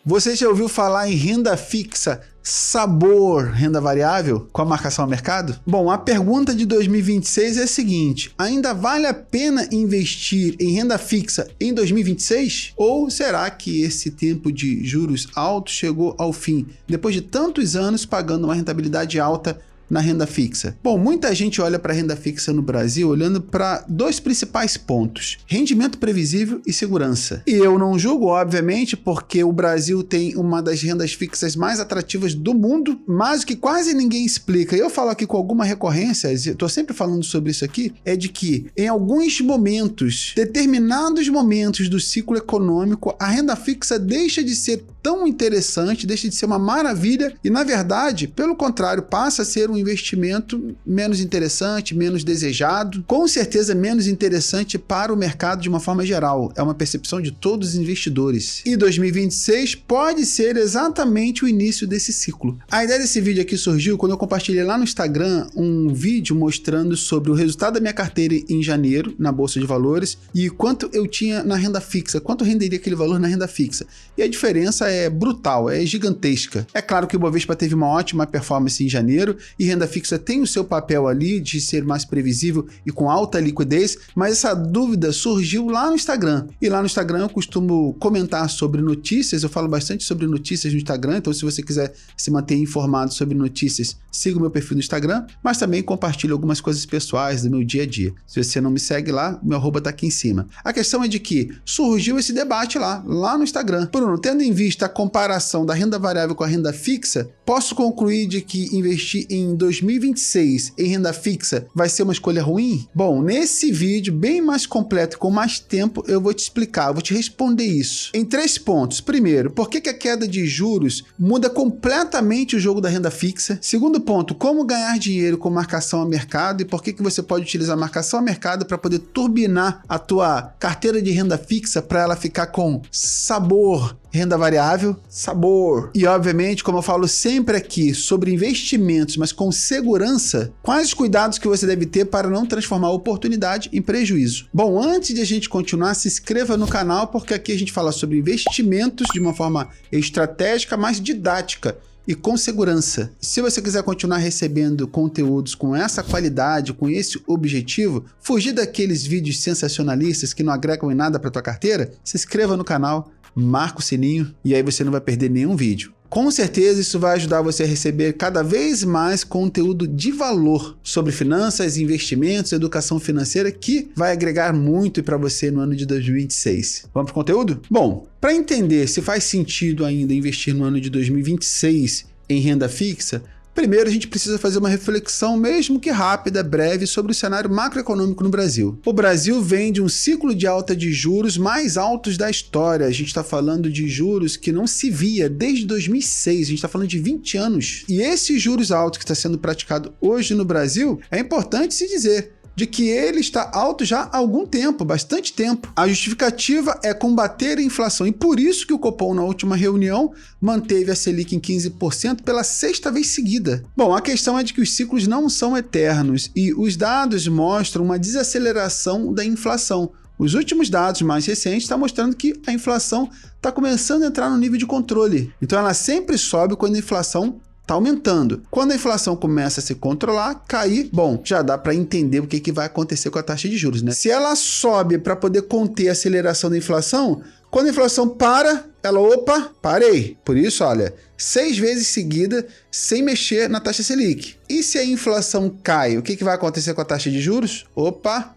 Você já ouviu falar em renda fixa, sabor renda variável com a marcação a mercado? Bom, a pergunta de 2026 é a seguinte: ainda vale a pena investir em renda fixa em 2026? Ou será que esse tempo de juros altos chegou ao fim, depois de tantos anos pagando uma rentabilidade alta na renda fixa? Bom, muita gente olha para a renda fixa no Brasil olhando para dois principais pontos: rendimento previsível e segurança. E eu não julgo, obviamente, porque o Brasil tem uma das rendas fixas mais atrativas do mundo, mas o que quase ninguém explica, e eu falo aqui com alguma recorrência, estou sempre falando sobre isso aqui, é de que em alguns momentos, determinados momentos do ciclo econômico, a renda fixa deixa de ser tão interessante, deixa de ser uma maravilha e, na verdade, pelo contrário, passa a ser um investimento menos interessante, menos desejado, com certeza menos interessante para o mercado de uma forma geral. É uma percepção de todos os investidores. E 2026 pode ser exatamente o início desse ciclo. A ideia desse vídeo aqui surgiu quando eu compartilhei lá no Instagram um vídeo mostrando sobre o resultado da minha carteira em janeiro na Bolsa de Valores e quanto eu tinha na renda fixa, quanto renderia aquele valor na renda fixa. E a diferença é brutal, é gigantesca. É claro que o Bovespa teve uma ótima performance em janeiro e renda fixa tem o seu papel ali de ser mais previsível e com alta liquidez, mas essa dúvida surgiu lá no Instagram. E lá no Instagram eu costumo comentar sobre notícias, eu falo bastante sobre notícias no Instagram, então se você quiser se manter informado sobre notícias, siga o meu perfil no Instagram, mas também compartilho algumas coisas pessoais do meu dia a dia. Se você não me segue lá, meu arroba tá aqui em cima. A questão é de que surgiu esse debate lá no Instagram. Bruno, tendo em vista a comparação da renda variável com a renda fixa, posso concluir de que investir em 2026 em renda fixa vai ser uma escolha ruim? Bom, nesse vídeo bem mais completo, com mais tempo, eu vou te explicar, eu vou te responder isso em 3 pontos. Primeiro, por que a queda de juros muda completamente o jogo da renda fixa? Segundo ponto, como ganhar dinheiro com marcação a mercado e por que você pode utilizar marcação a mercado para poder turbinar a tua carteira de renda fixa para ela ficar com sabor renda variável, sabor. E obviamente, como eu falo sempre aqui sobre investimentos, mas com segurança, quais os cuidados que você deve ter para não transformar a oportunidade em prejuízo? Bom, antes de a gente continuar, se inscreva no canal, porque aqui a gente fala sobre investimentos de uma forma estratégica, mais didática e com segurança. Se você quiser continuar recebendo conteúdos com essa qualidade, com esse objetivo, fugir daqueles vídeos sensacionalistas que não agregam em nada para tua carteira, se inscreva no canal, marca o sininho e aí você não vai perder nenhum vídeo. Com certeza isso vai ajudar você a receber cada vez mais conteúdo de valor sobre finanças, investimentos, educação financeira que vai agregar muito para você no ano de 2026. Vamos para o conteúdo? Bom, para entender se faz sentido ainda investir no ano de 2026 em renda fixa, primeiro, a gente precisa fazer uma reflexão, mesmo que rápida, breve, sobre o cenário macroeconômico no Brasil. O Brasil vem de um ciclo de alta de juros mais altos da história. A gente está falando de juros que não se via desde 2006. A gente está falando de 20 anos. E esses juros altos que está sendo praticado hoje no Brasil, é importante se dizer de que ele está alto já há algum tempo, bastante tempo. A justificativa é combater a inflação e por isso que o Copom na última reunião manteve a Selic em 15% pela 6ª vez seguida. Bom, a questão é de que os ciclos não são eternos e os dados mostram uma desaceleração da inflação. Os últimos dados mais recentes estão mostrando que a inflação está começando a entrar no nível de controle. Então ela sempre sobe quando a inflação está aumentando. Quando a inflação começa a se controlar, cair, bom, já dá para entender o que vai acontecer com a taxa de juros, né? Se ela sobe para poder conter a aceleração da inflação, quando a inflação para, ela, opa, parei. Por isso, olha, 6 vezes seguida sem mexer na taxa Selic. E se a inflação cai, o que vai acontecer com a taxa de juros? Opa,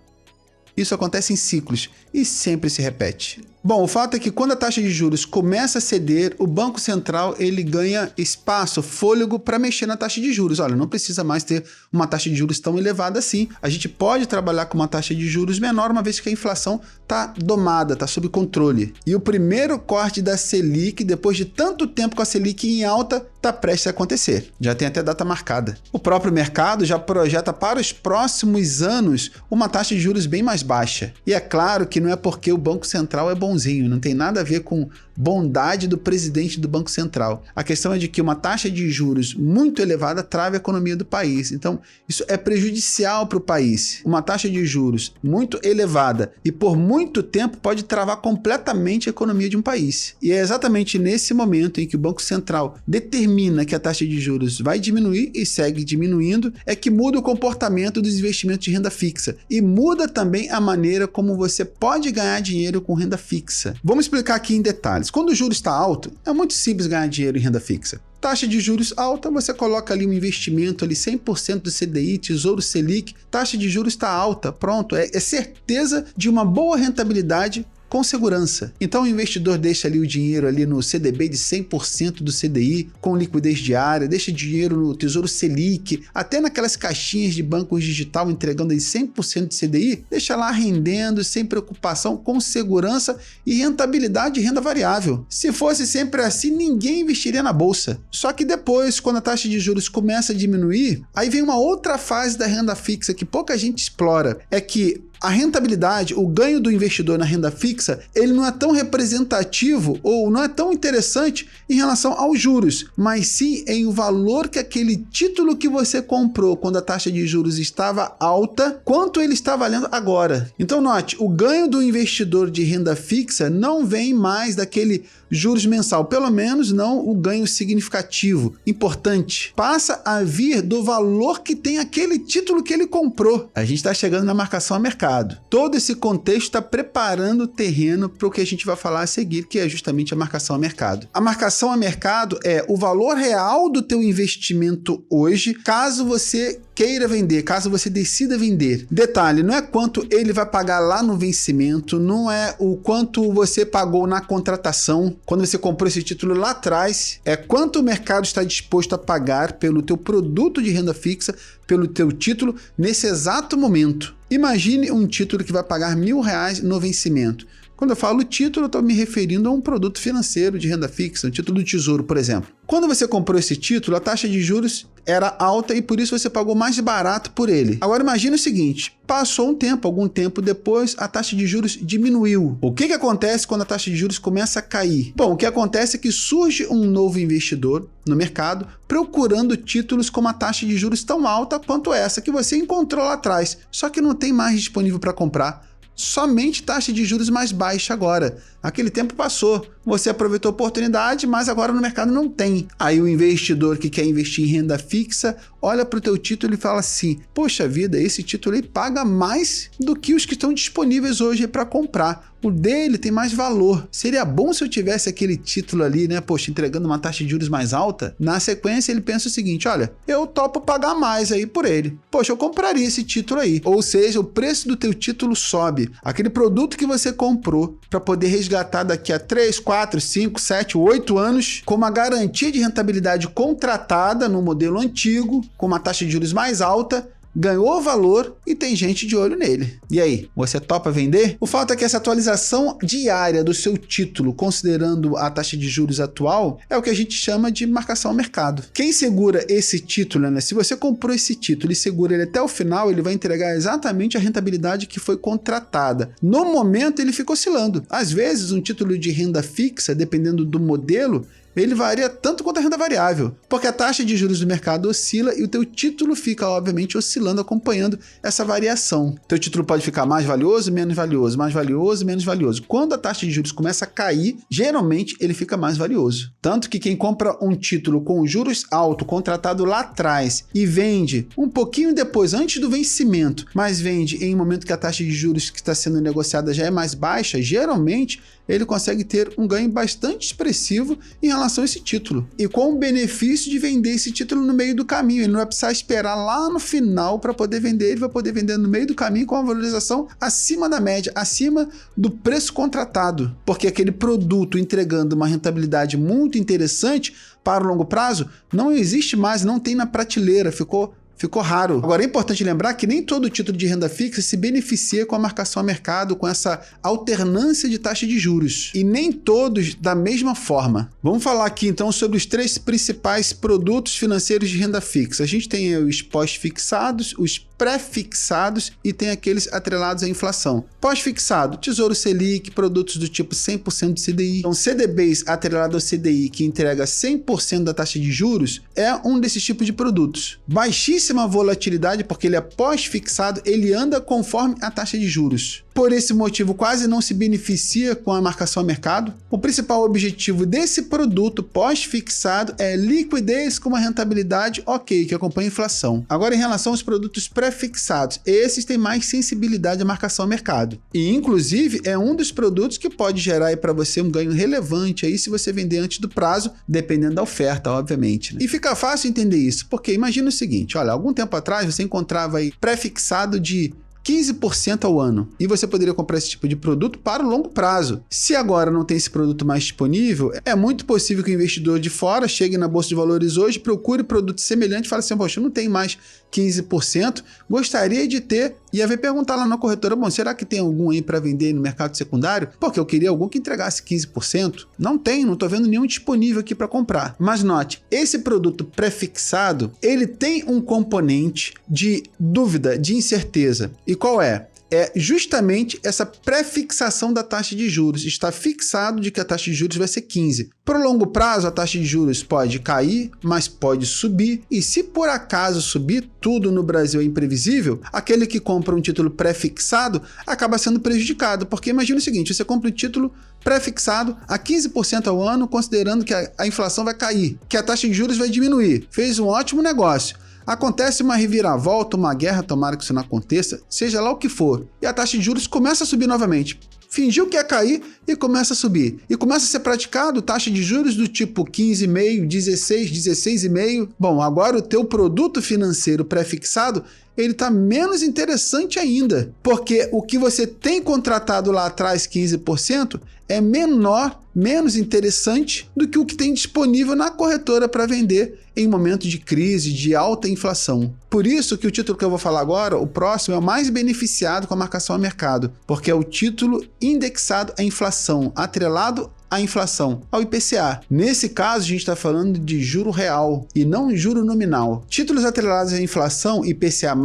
isso acontece em ciclos e sempre se repete. Bom, o fato é que quando a taxa de juros começa a ceder, o Banco Central ele ganha espaço, fôlego para mexer na taxa de juros. Olha, não precisa mais ter uma taxa de juros tão elevada assim. A gente pode trabalhar com uma taxa de juros menor, uma vez que a inflação está domada, está sob controle. E o primeiro corte da Selic, depois de tanto tempo com a Selic em alta, está prestes a acontecer. Já tem até data marcada. O próprio mercado já projeta para os próximos anos uma taxa de juros bem mais baixa. E é claro que não é porque o Banco Central é bonzinho, bonzinho, não tem nada a ver com bondade do presidente do Banco Central. A questão é de que uma taxa de juros muito elevada trava a economia do país. Então, isso é prejudicial para o país. Uma taxa de juros muito elevada e por muito tempo pode travar completamente a economia de um país. E é exatamente nesse momento em que o Banco Central determina que a taxa de juros vai diminuir e segue diminuindo, é que muda o comportamento dos investimentos de renda fixa e muda também a maneira como você pode ganhar dinheiro com renda fixa. Vamos explicar aqui em detalhes. Quando o juro está alto, é muito simples ganhar dinheiro em renda fixa. Taxa de juros alta, você coloca ali um investimento ali 100% do CDI, Tesouro Selic, taxa de juros está alta, pronto, é certeza de uma boa rentabilidade com segurança. Então o investidor deixa ali o dinheiro ali no CDB de 100% do CDI, com liquidez diária, deixa dinheiro no Tesouro Selic, até naquelas caixinhas de bancos digital entregando aí 100% de CDI, deixa lá rendendo, sem preocupação, com segurança e rentabilidade de renda variável. Se fosse sempre assim, ninguém investiria na bolsa. Só que depois, quando a taxa de juros começa a diminuir, aí vem uma outra fase da renda fixa que pouca gente explora, é que a rentabilidade, o ganho do investidor na renda fixa, ele não é tão representativo ou não é tão interessante em relação aos juros, mas sim em o valor que aquele título que você comprou quando a taxa de juros estava alta, quanto ele está valendo agora. Então note, o ganho do investidor de renda fixa não vem mais daquele juros mensal, pelo menos não o ganho significativo, importante. Passa a vir do valor que tem aquele título que ele comprou. A gente está chegando na marcação a mercado. Todo esse contexto está preparando o terreno para o que a gente vai falar a seguir, que é justamente a marcação a mercado. A marcação a mercado é o valor real do teu investimento hoje, caso você queira vender, caso você decida vender. Detalhe, não é quanto ele vai pagar lá no vencimento, não é o quanto você pagou na contratação, quando você comprou esse título lá atrás, é quanto o mercado está disposto a pagar pelo teu produto de renda fixa, pelo teu título, nesse exato momento. Imagine um título que vai pagar R$1.000 no vencimento. Quando eu falo título, eu estou me referindo a um produto financeiro de renda fixa, um título do Tesouro, por exemplo. Quando você comprou esse título, a taxa de juros era alta e por isso você pagou mais barato por ele. Agora imagine o seguinte, passou um tempo, algum tempo depois, a taxa de juros diminuiu. O que acontece quando a taxa de juros começa a cair? Bom, o que acontece é que surge um novo investidor no mercado procurando títulos com uma taxa de juros tão alta quanto essa que você encontrou lá atrás, só que não tem mais disponível para comprar. Somente taxa de juros mais baixa agora. Aquele tempo passou, você aproveitou a oportunidade, mas agora no mercado não tem. Aí o investidor que quer investir em renda fixa olha para o teu título e fala assim, poxa vida, esse título aí paga mais do que os que estão disponíveis hoje para comprar. O dele tem mais valor. Seria bom se eu tivesse aquele título ali, né, poxa, entregando uma taxa de juros mais alta. Na sequência ele pensa o seguinte, olha, eu topo pagar mais aí por ele. Poxa, eu compraria esse título aí. Ou seja, o preço do teu título sobe. Aquele produto que você comprou para poder resgatar daqui a 3, 4, 5, 7, 8 anos com uma garantia de rentabilidade contratada no modelo antigo, com uma taxa de juros mais alta, ganhou valor e tem gente de olho nele. E aí, você topa vender? O fato é que essa atualização diária do seu título, considerando a taxa de juros atual, é o que a gente chama de marcação ao mercado. Quem segura esse título, né? Se você comprou esse título e segura ele até o final, ele vai entregar exatamente a rentabilidade que foi contratada. No momento, ele fica oscilando. Às vezes, um título de renda fixa, dependendo do modelo, ele varia tanto quanto a renda variável, porque a taxa de juros do mercado oscila e o teu título fica, obviamente, oscilando, acompanhando essa variação. Teu título pode ficar mais valioso, menos valioso, mais valioso, menos valioso. Quando a taxa de juros começa a cair, geralmente ele fica mais valioso. Tanto que quem compra um título com juros altos, contratado lá atrás, e vende um pouquinho depois, antes do vencimento, mas vende em um momento que a taxa de juros que está sendo negociada já é mais baixa, geralmente ele consegue ter um ganho bastante expressivo em relação a esse título. E com o benefício de vender esse título no meio do caminho. Ele não vai precisar esperar lá no final para poder vender, ele vai poder vender no meio do caminho com uma valorização acima da média, acima do preço contratado. Porque aquele produto entregando uma rentabilidade muito interessante para o longo prazo não existe mais, não tem na prateleira, ficou raro. Agora é importante lembrar que nem todo título de renda fixa se beneficia com a marcação a mercado, com essa alternância de taxa de juros. E nem todos da mesma forma. Vamos falar aqui então sobre os 3 principais produtos financeiros de renda fixa. A gente tem os pós-fixados, os pré-fixados e tem aqueles atrelados à inflação. Pós-fixado, Tesouro Selic, produtos do tipo 100% do CDI. Então, CDBs atrelado ao CDI, que entrega 100% da taxa de juros, é um desses tipos de produtos. Baixíssima volatilidade, porque ele é pós-fixado, ele anda conforme a taxa de juros. Por esse motivo, quase não se beneficia com a marcação a mercado. O principal objetivo desse produto pós-fixado é liquidez com uma rentabilidade ok, que acompanha a inflação. Agora, em relação aos produtos pré-fixados, esses têm mais sensibilidade à marcação a mercado. E, inclusive, é um dos produtos que pode gerar para você um ganho relevante aí se você vender antes do prazo, dependendo da oferta, obviamente, né? E fica fácil entender isso, porque imagina o seguinte, olha, algum tempo atrás você encontrava aí pré-fixado de 15% ao ano, e você poderia comprar esse tipo de produto para o longo prazo. Se agora não tem esse produto mais disponível, é muito possível que o investidor de fora chegue na Bolsa de Valores hoje, procure produto semelhante e fale assim, poxa, eu não tenho mais 15%, gostaria de ter, e aí vai perguntar lá na corretora, bom, será que tem algum aí para vender no mercado secundário? Porque eu queria algum que entregasse 15%. Não tem, não estou vendo nenhum disponível aqui para comprar. Mas note, esse produto pré-fixado, ele tem um componente de dúvida, de incerteza. E qual é? É justamente essa pré-fixação da taxa de juros. Está fixado de que a taxa de juros vai ser 15. Para o longo prazo, a taxa de juros pode cair, mas pode subir. E se por acaso subir, tudo no Brasil é imprevisível, aquele que compra um título pré-fixado acaba sendo prejudicado. Porque imagina o seguinte, você compra um título pré-fixado a 15% ao ano, considerando que a inflação vai cair, que a taxa de juros vai diminuir. Fez um ótimo negócio. Acontece uma reviravolta, uma guerra, tomara que isso não aconteça, seja lá o que for, e a taxa de juros começa a subir novamente. Fingiu que ia cair e começa a subir. E começa a ser praticado taxa de juros do tipo 15,5, 16, 16,5. Bom, agora o teu produto financeiro pré-fixado, ele está menos interessante ainda, porque o que você tem contratado lá atrás, 15%, é menor, menos interessante do que o que tem disponível na corretora para vender em momento de crise, de alta inflação. Por isso que o título que eu vou falar agora, o próximo, é o mais beneficiado com a marcação a mercado, porque é o título indexado à inflação, atrelado à inflação, ao IPCA. Nesse caso, a gente está falando de juro real e não juro nominal. Títulos atrelados à inflação, IPCA+,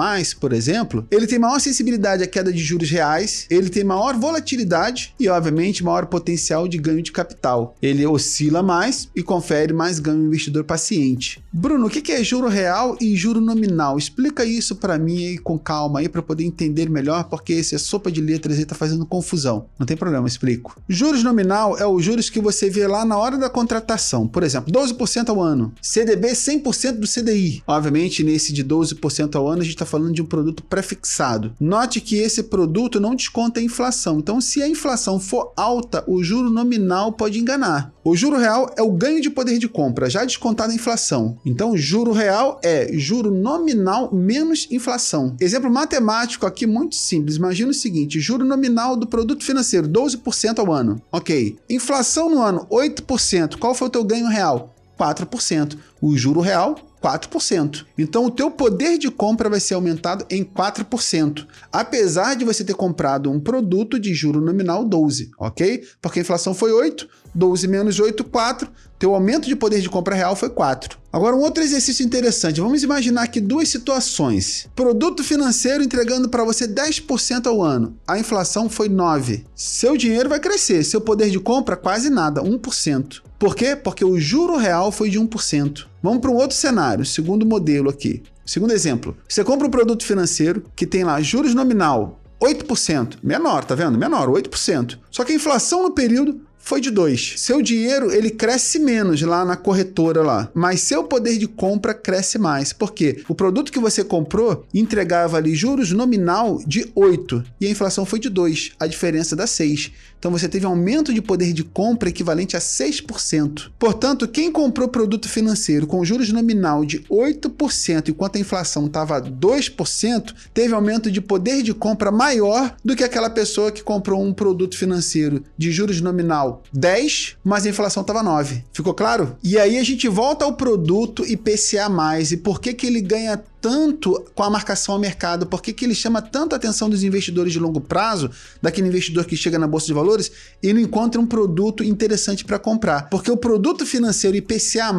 por exemplo, ele tem maior sensibilidade à queda de juros reais, ele tem maior volatilidade e, obviamente, maior potencial de ganho de capital. Ele oscila mais e confere mais ganho ao investidor paciente. Bruno, o que é juro real e juro nominal? Explica isso para mim aí com calma aí para poder entender melhor, porque esse é sopa de letras e está fazendo confusão. Não tem problema, explico. Juros nominal é o juros que você vê lá na hora da contratação. Por exemplo, 12% ao ano. CDB 100% do CDI. Obviamente, nesse de 12% ao ano, a gente está falando de um produto pré-fixado. Note que esse produto não desconta a inflação. Então, se a inflação for alta, o juro nominal pode enganar. O juro real é o ganho de poder de compra, já descontado a inflação. Então, o juro real é juro nominal menos inflação. Exemplo matemático aqui muito simples. Imagina o seguinte, juro nominal do produto financeiro, 12% ao ano. Ok. Inflação no ano, 8%. Qual foi o teu ganho real? 4%. O juro real, 4%. Então, o teu poder de compra vai ser aumentado em 4%, apesar de você ter comprado um produto de juro nominal 12, ok? Porque a inflação foi 8, 12 menos 8, 4, teu aumento de poder de compra real foi 4. Agora, um outro exercício interessante, vamos imaginar aqui duas situações. Produto financeiro entregando para você 10% ao ano, a inflação foi 9. Seu dinheiro vai crescer, seu poder de compra quase nada, 1%. Por quê? Porque o juro real foi de 1%. Vamos para um outro cenário, segundo modelo aqui. Segundo exemplo, você compra um produto financeiro que tem lá juros nominal 8%, menor, tá vendo? Menor, 8%. Só que a inflação no período foi de 2. Seu dinheiro, ele cresce menos lá na corretora lá, mas seu poder de compra cresce mais. Por quê? O produto que você comprou entregava ali juros nominal de 8 e a inflação foi de 2, a diferença dá 6. Então você teve um aumento de poder de compra equivalente a 6%. Portanto, quem comprou produto financeiro com juros nominal de 8%, enquanto a inflação estava 2%, teve aumento de poder de compra maior do que aquela pessoa que comprou um produto financeiro de juros nominal 10, mas a inflação estava 9. Ficou claro? E aí a gente volta ao produto IPCA+, e por que ele ganha tanto com a marcação ao mercado? Por que ele chama tanto a atenção dos investidores de longo prazo, daquele investidor que chega na Bolsa de Valores e não encontra um produto interessante para comprar? Porque o produto financeiro IPCA+,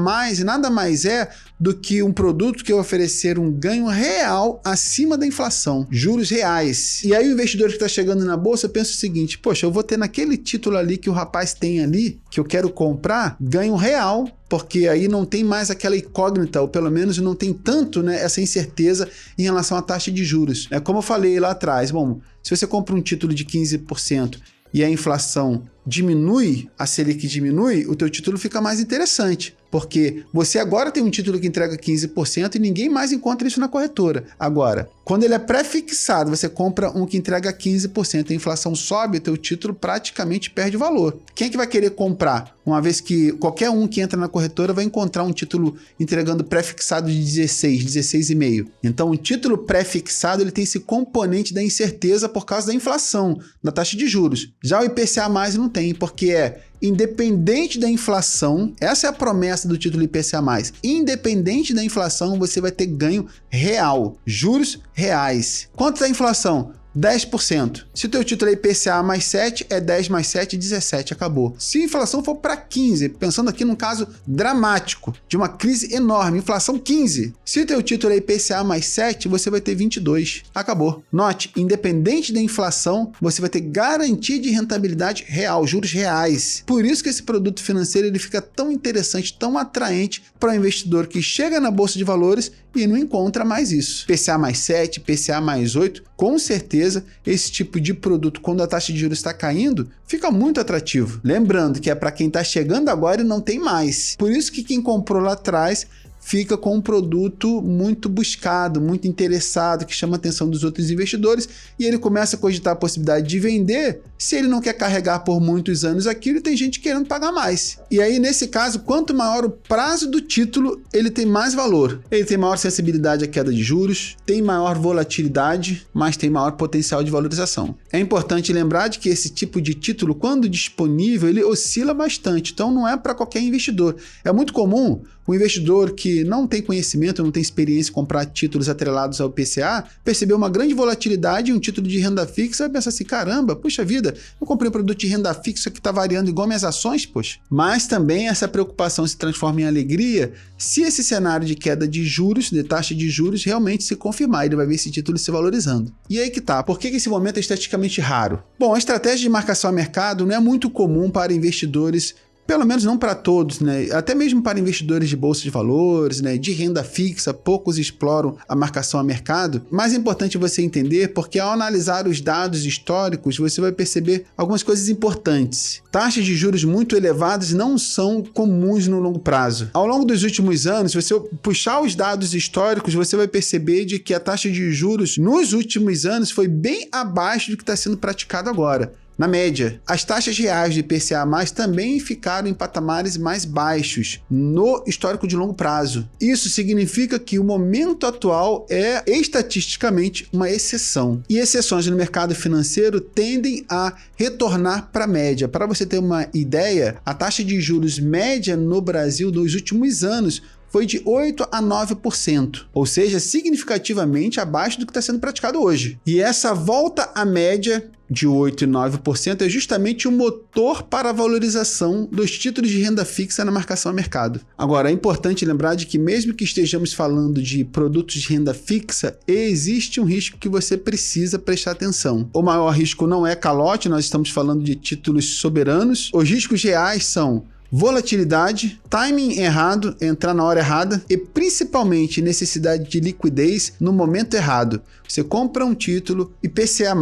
nada mais é do que um produto que vai oferecer um ganho real acima da inflação, juros reais. E aí o investidor que está chegando na Bolsa pensa o seguinte, poxa, eu vou ter naquele título ali que o rapaz tem ali, que eu quero comprar, ganho real, porque aí não tem mais aquela incógnita, ou pelo menos não tem tanto, né, essa incerteza em relação à taxa de juros. É como eu falei lá atrás, bom, se você compra um título de 15% e a inflação diminui, a Selic diminui, o teu título fica mais interessante, porque você agora tem um título que entrega 15% e ninguém mais encontra isso na corretora. Agora, quando ele é pré-fixado, você compra um que entrega 15%, a inflação sobe, o teu título praticamente perde valor. Quem é que vai querer comprar? Uma vez que qualquer um que entra na corretora vai encontrar um título entregando pré-fixado de 16, 16,5. Então, o título pré-fixado ele tem esse componente da incerteza por causa da inflação, da taxa de juros. Já o IPCA+, não tem, porque é independente da inflação, essa é a promessa do título IPCA+, independente da inflação, você vai ter ganho real, juros reais. Quanto da inflação? 10%. Se o teu título é IPCA mais 7, é 10 mais 7, 17, acabou. Se a inflação for para 15, pensando aqui num caso dramático, de uma crise enorme, inflação 15. Se o teu título é IPCA mais 7, você vai ter 22. Acabou. Note, independente da inflação, você vai ter garantia de rentabilidade real, juros reais. Por isso que esse produto financeiro ele fica tão interessante, tão atraente para o investidor que chega na Bolsa de Valores e não encontra mais isso. IPCA mais 7, IPCA mais 8, com certeza esse tipo de produto, quando a taxa de juros está caindo, fica muito atrativo. Lembrando que é para quem está chegando agora e não tem mais. Por isso que quem comprou lá atrás fica com um produto muito buscado, muito interessado, que chama a atenção dos outros investidores, e ele começa a cogitar a possibilidade de vender. Se ele não quer carregar por muitos anos aquilo, tem gente querendo pagar mais. E aí, nesse caso, quanto maior o prazo do título, ele tem mais valor. Ele tem maior sensibilidade à queda de juros, tem maior volatilidade, mas tem maior potencial de valorização. É importante lembrar de que esse tipo de título, quando disponível, ele oscila bastante, então não é para qualquer investidor. É muito comum o investidor que não tem conhecimento, não tem experiência em comprar títulos atrelados ao IPCA, perceber uma grande volatilidade em um título de renda fixa e pensar assim, caramba, puxa vida, eu comprei um produto de renda fixa que está variando igual minhas ações, poxa. Mas também essa preocupação se transforma em alegria se esse cenário de queda de juros, de taxa de juros, realmente se confirmar, ele vai ver esse título se valorizando. E aí que tá, por que esse momento é estatisticamente raro? Bom, a estratégia de marcação a mercado não é muito comum para investidores, pelo menos não para todos, né? Até mesmo para investidores de bolsa de valores, né? De renda fixa, poucos exploram a marcação a mercado. Mas é importante você entender porque ao analisar os dados históricos, você vai perceber algumas coisas importantes. Taxas de juros muito elevadas não são comuns no longo prazo. Ao longo dos últimos anos, se você puxar os dados históricos, você vai perceber de que a taxa de juros nos últimos anos foi bem abaixo do que está sendo praticado agora. Na média, as taxas reais de IPCA+, também ficaram em patamares mais baixos no histórico de longo prazo. Isso significa que o momento atual é estatisticamente uma exceção. E exceções no mercado financeiro tendem a retornar para a média. Para você ter uma ideia, a taxa de juros média no Brasil nos últimos anos foi de 8% a 9%, ou seja, significativamente abaixo do que está sendo praticado hoje. E essa volta à média de 8% e 9% é justamente o motor para a valorização dos títulos de renda fixa na marcação a mercado. Agora, é importante lembrar de que mesmo que estejamos falando de produtos de renda fixa, existe um risco que você precisa prestar atenção. O maior risco não é calote, nós estamos falando de títulos soberanos. Os riscos reais são volatilidade, timing errado, entrar na hora errada e principalmente necessidade de liquidez no momento errado. Você compra um título IPCA+,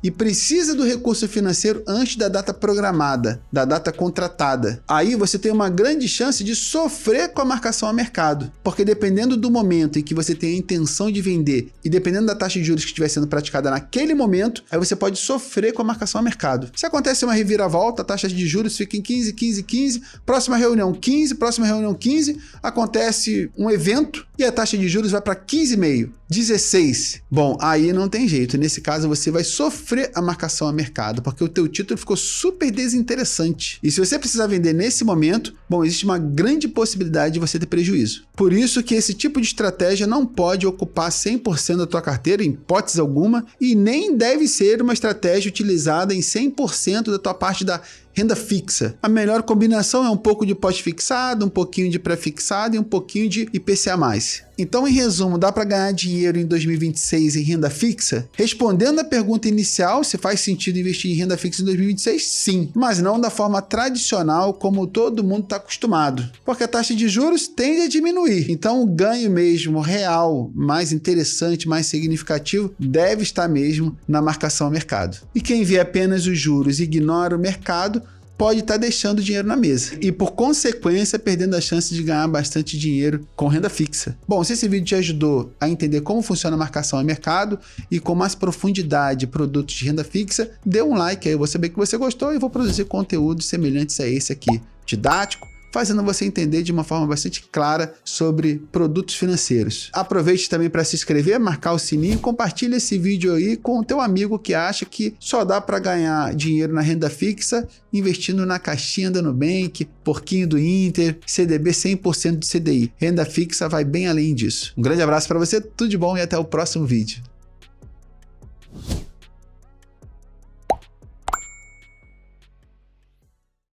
e precisa do recurso financeiro antes da data programada, da data contratada. Aí você tem uma grande chance de sofrer com a marcação a mercado, porque dependendo do momento em que você tem a intenção de vender e dependendo da taxa de juros que estiver sendo praticada naquele momento, aí você pode sofrer com a marcação a mercado. Se acontece uma reviravolta, a taxa de juros fica em 15, 15, 15, próxima reunião 15, acontece um evento e a taxa de juros vai para 15,5, 16. Bom, aí não tem jeito. Nesse caso, você vai sofrer a marcação a mercado, porque o teu título ficou super desinteressante. E se você precisar vender nesse momento, bom, existe uma grande possibilidade de você ter prejuízo. Por isso que esse tipo de estratégia não pode ocupar 100% da tua carteira, em hipótese alguma, e nem deve ser uma estratégia utilizada em 100% da tua parte da renda fixa. A melhor combinação é um pouco de pós-fixado, um pouquinho de pré-fixado e um pouquinho de IPCA+. Então, em resumo, dá para ganhar dinheiro em 2026 em renda fixa? Respondendo à pergunta inicial, se faz sentido investir em renda fixa em 2026, sim, mas não da forma tradicional como todo mundo está acostumado, porque a taxa de juros tende a diminuir. Então, o ganho mesmo real, mais interessante, mais significativo, deve estar mesmo na marcação ao mercado. E quem vê apenas os juros e ignora o mercado, pode estar deixando dinheiro na mesa e, por consequência, perdendo a chance de ganhar bastante dinheiro com renda fixa. Bom, se esse vídeo te ajudou a entender como funciona a marcação a mercado e com mais profundidade produtos de renda fixa, dê um like aí, eu vou saber que você gostou e vou produzir conteúdos semelhantes a esse aqui, didático, fazendo você entender de uma forma bastante clara sobre produtos financeiros. Aproveite também para se inscrever, marcar o sininho e compartilhe esse vídeo aí com o teu amigo que acha que só dá para ganhar dinheiro na renda fixa investindo na caixinha da Nubank, porquinho do Inter, CDB 100% de CDI. Renda fixa vai bem além disso. Um grande abraço para você, tudo de bom e até o próximo vídeo.